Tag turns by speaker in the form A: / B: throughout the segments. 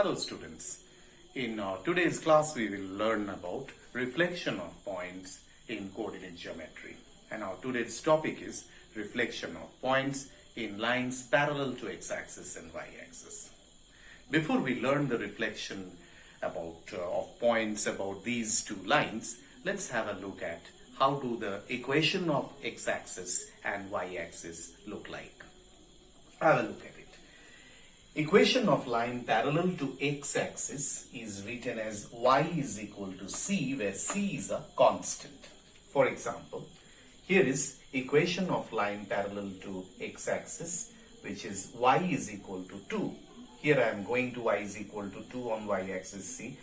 A: Hello students, in today's class we will learn about reflection of points in coordinate geometry, and our today's topic is reflection of points in lines parallel to x-axis and y-axis. Before we learn the reflection of points about these two lines, let's have a look at how do the equation of x-axis and y-axis look like. Have a look at it. Equation of line parallel to x-axis is written as y is equal to c, where c is a constant. For example, here is equation of line parallel to x-axis, which is y is equal to 2. Here I am going to y is equal to 2 on y-axis, see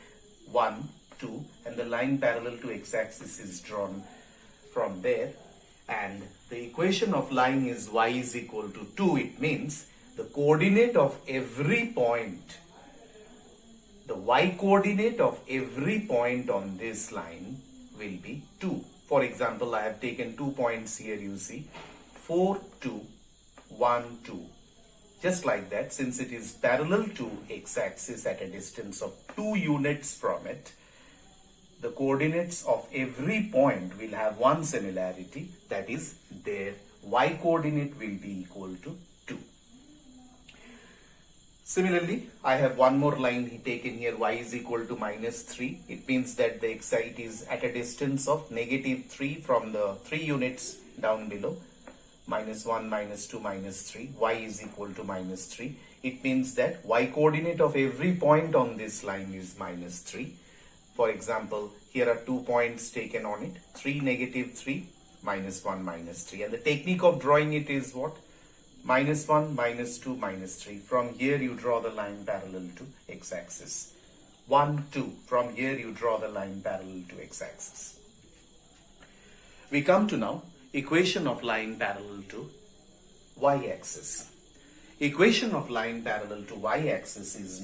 A: 1, 2, and the line parallel to x-axis is drawn from there. And the equation of line is y is equal to 2. It means the coordinate of every point, the y coordinate of every point on this line will be 2. For example, I have taken 2 points here, you see, 4, 2, 1, 2. Just like that, since it is parallel to x-axis at a distance of 2 units from it, the coordinates of every point will have one similarity, that is, their y coordinate will be equal to 2. Similarly, I have one more line taken here, y is equal to minus 3. It means that the x-site is at a distance of negative 3 from the 3 units down below. Minus 1, minus 2, minus 3. Y is equal to minus 3. It means that y coordinate of every point on this line is minus 3. For example, here are 2 points taken on it. 3, negative 3, minus 1, minus 3. And the technique of drawing it is what? Minus 1, minus 2, minus 3. From here you draw the line parallel to x-axis. 1, 2. From here you draw the line parallel to x-axis. We come to now equation of line parallel to y-axis. Equation of line parallel to y-axis is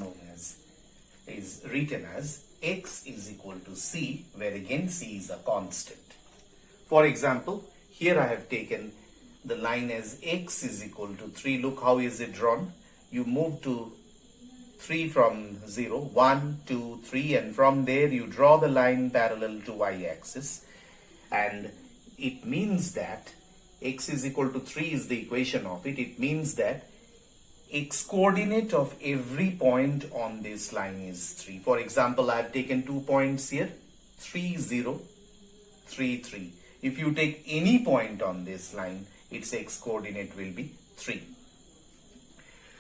A: written as x is equal to c, where again c is a constant. For example, here I have taken the line as x is equal to 3. Look how is it drawn. You move to 3 from 0, 1, 2, 3, and from there you draw the line parallel to y-axis, and it means that x is equal to 3 is the equation of it. It means that x coordinate of every point on this line is 3. For example, I have taken 2 points here, 3, 0, 3, 3. If you take any point on this line, its x coordinate will be 3.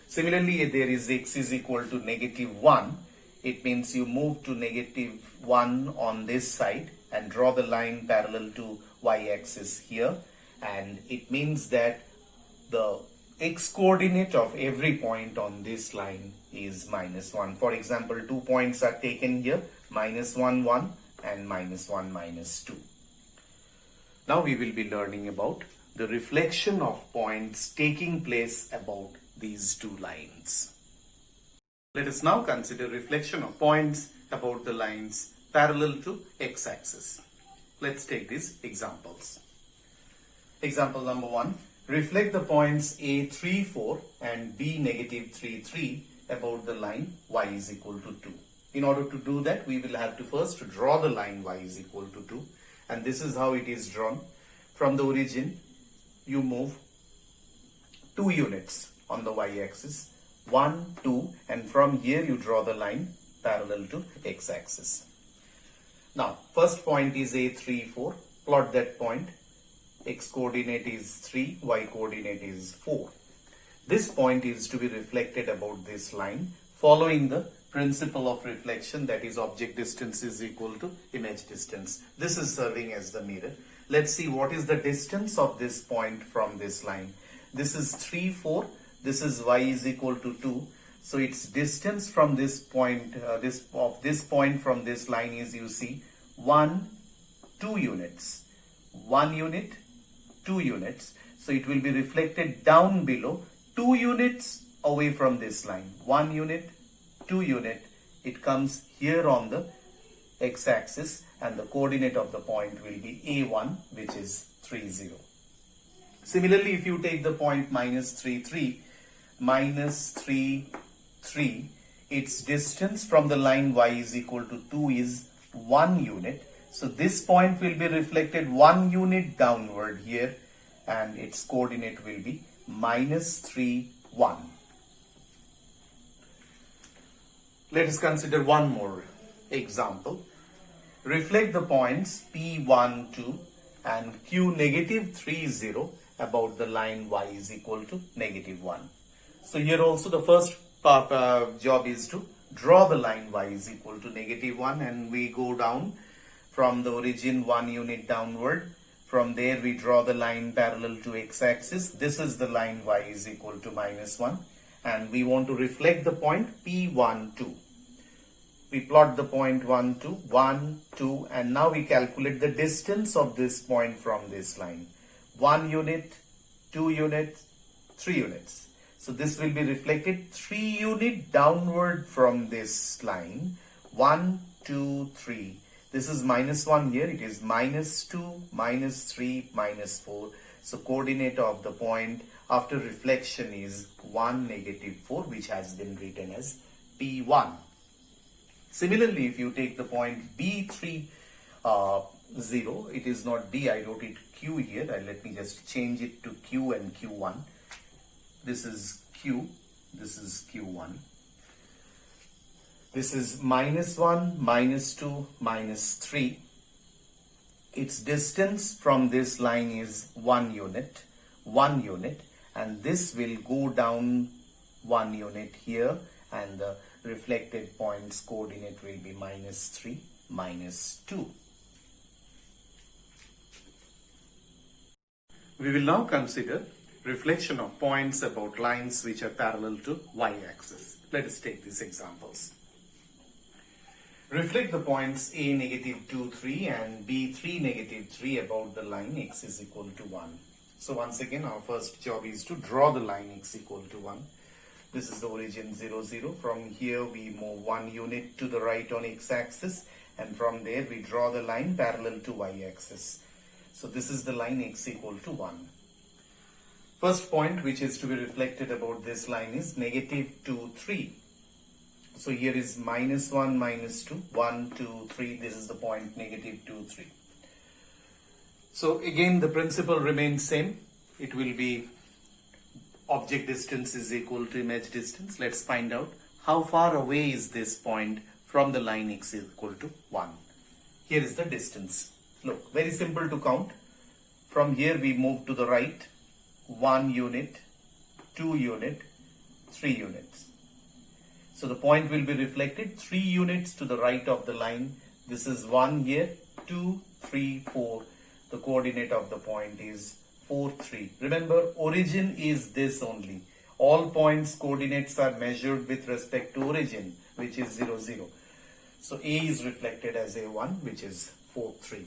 A: Similarly, there is x is equal to negative 1. It means you move to negative 1 on this side and draw the line parallel to y-axis here, and it means that the x coordinate of every point on this line is minus 1. For example, 2 points are taken here, minus 1, 1 and minus 1, minus 2. Now we will be learning about the reflection of points taking place about these two lines. Let us now consider reflection of points about the lines parallel to x-axis. Let's take these examples. Example number 1. Reflect the points A 3, 4 and B negative 3, 3 about the line y is equal to 2. In order to do that, we will have to first draw the line y is equal to 2, and this is how it is drawn. From the origin, you move 2 units on the y-axis, 1, 2, and from here you draw the line parallel to x-axis. Now, first point is A 3, 4. Plot that point. X coordinate is 3, y coordinate is 4. This point is to be reflected about this line following the principle of reflection, that is object distance is equal to image distance. This is serving as the mirror. Let's see what is the distance of this point from this line. This is 3, 4. This is y is equal to 2. So its distance from this point, this point from this line is, you see, 1, 2 units. 1 unit, 2 units. So it will be reflected down below 2 units away from this line. 1 unit, 2 unit. It comes here on the x-axis, and the coordinate of the point will be A1, which is 3, 0. Similarly, if you take the point minus 3, 3, minus 3, 3, its distance from the line y is equal to 2 is 1 unit. So this point will be reflected 1 unit downward here, and its coordinate will be minus 3, 1. Let us consider one more example. Reflect the points P1, 2 and Q negative 3, 0 about the line y is equal to negative 1. So here also the first job is to draw the line y is equal to negative 1, and we go down from the origin 1 unit downward. From there we draw the line parallel to x-axis. This is the line y is equal to minus 1, and we want to reflect the point P1, 2. We plot the point 1, 2, 1, 2, and now we calculate the distance of this point from this line. 1 unit, 2 units, 3 units. So this will be reflected 3 unit downward from this line. 1, 2, 3. This is minus 1 here. It is minus 2, minus 3, minus 4. So coordinate of the point after reflection is 1, negative 4, which has been written as P1. Similarly, if you take the point B3, 0, it is not B, I wrote it Q here. Let me just change it to Q and Q1. This is Q, this is Q1. This is minus 1, minus 2, minus 3. Its distance from this line is 1 unit, and this will go down 1 unit here, and the reflected point's coordinate will be minus 3, minus 2. We will now consider reflection of points about lines which are parallel to y-axis. Let us take these examples. Reflect the points A negative 2, 3 and B 3, negative 3 about the line x is equal to 1. So once again, our first job is to draw the line x equal to 1. This is the origin 0, 0. From here we move 1 unit to the right on x-axis, and from there we draw the line parallel to y-axis. So this is the line x equal to 1. First point which is to be reflected about this line is negative 2, 3. So here is minus 1, minus 2, 1, 2, 3. This is the point negative 2, 3. So again the principle remains same. It will be object distance is equal to image distance. Let's find out how far away is this point from the line x is equal to 1. Here is the distance. Look, very simple to count. From here we move to the right 1 unit, 2 unit, 3 units. So the point will be reflected 3 units to the right of the line. This is 1 here, 2, 3, 4. The coordinate of the point is 4, 3. Remember, origin is this only. All points coordinates are measured with respect to origin, which is 0, 0. So A is reflected as A1, which is 4, 3.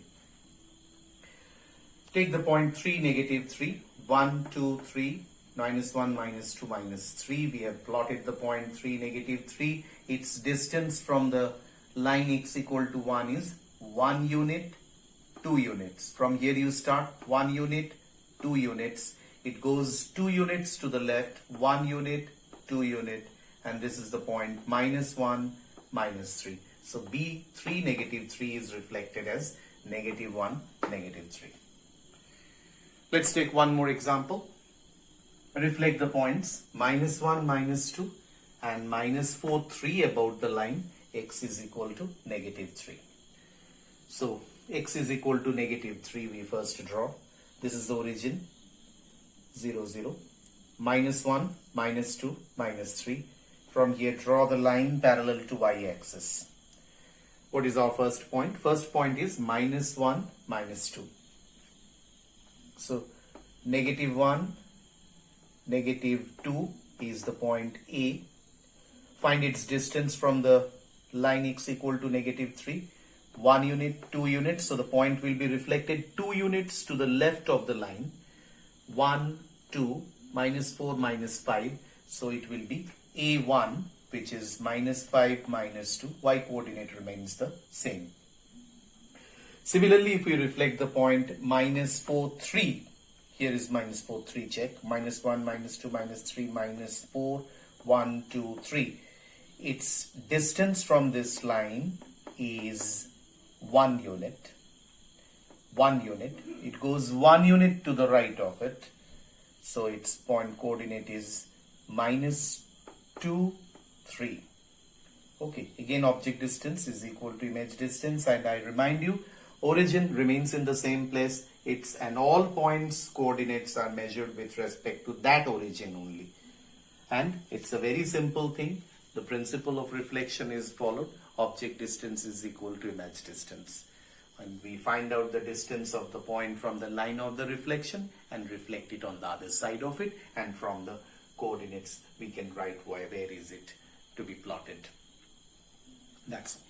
A: Take the point 3, negative 3. 1, 2, 3. Minus 1, minus 2, minus 3. We have plotted the point 3, negative 3. Its distance from the line x equal to 1 is 1 unit, 2 units. From here you start 1 unit, 2 units. It goes 2 units to the left, 1 unit, 2 unit, and this is the point minus 1, minus 3. So B3, negative 3 is reflected as negative 1, negative 3. Let's take one more example. Reflect the points minus 1, minus 2 and minus 4, 3 about the line x is equal to negative 3. So x is equal to negative 3 we first draw. This is the origin 0, 0. Minus 1, minus 2, minus 3. From here draw the line parallel to y-axis. What is our first point? First point is minus 1, minus 2. So negative 1, negative 2 is the point A. Find its distance from the line x equal to negative 3. 1 unit, 2 units. So the point will be reflected 2 units to the left of the line. 1, 2, minus 4, minus 5. So it will be A1, which is minus 5, minus 2. Y coordinate remains the same. Similarly, if we reflect the point minus 4, 3, here is minus 4, 3, check. Minus 1, minus 2, minus 3, minus 4, 1, 2, 3. its distance from this line is 1 unit. 1 unit. It goes 1 unit to the right of it. So its point coordinate is -2, 3. Okay, again object distance is equal to image distance, and I remind you, origin remains in the same place. And all points coordinates are measured with respect to that origin only. And it's a very simple thing. The principle of reflection is followed. Object distance is equal to image distance. And we find out the distance of the point from the line of the reflection and reflect it on the other side of it. And from the coordinates, we can write where is it to be plotted. That's all.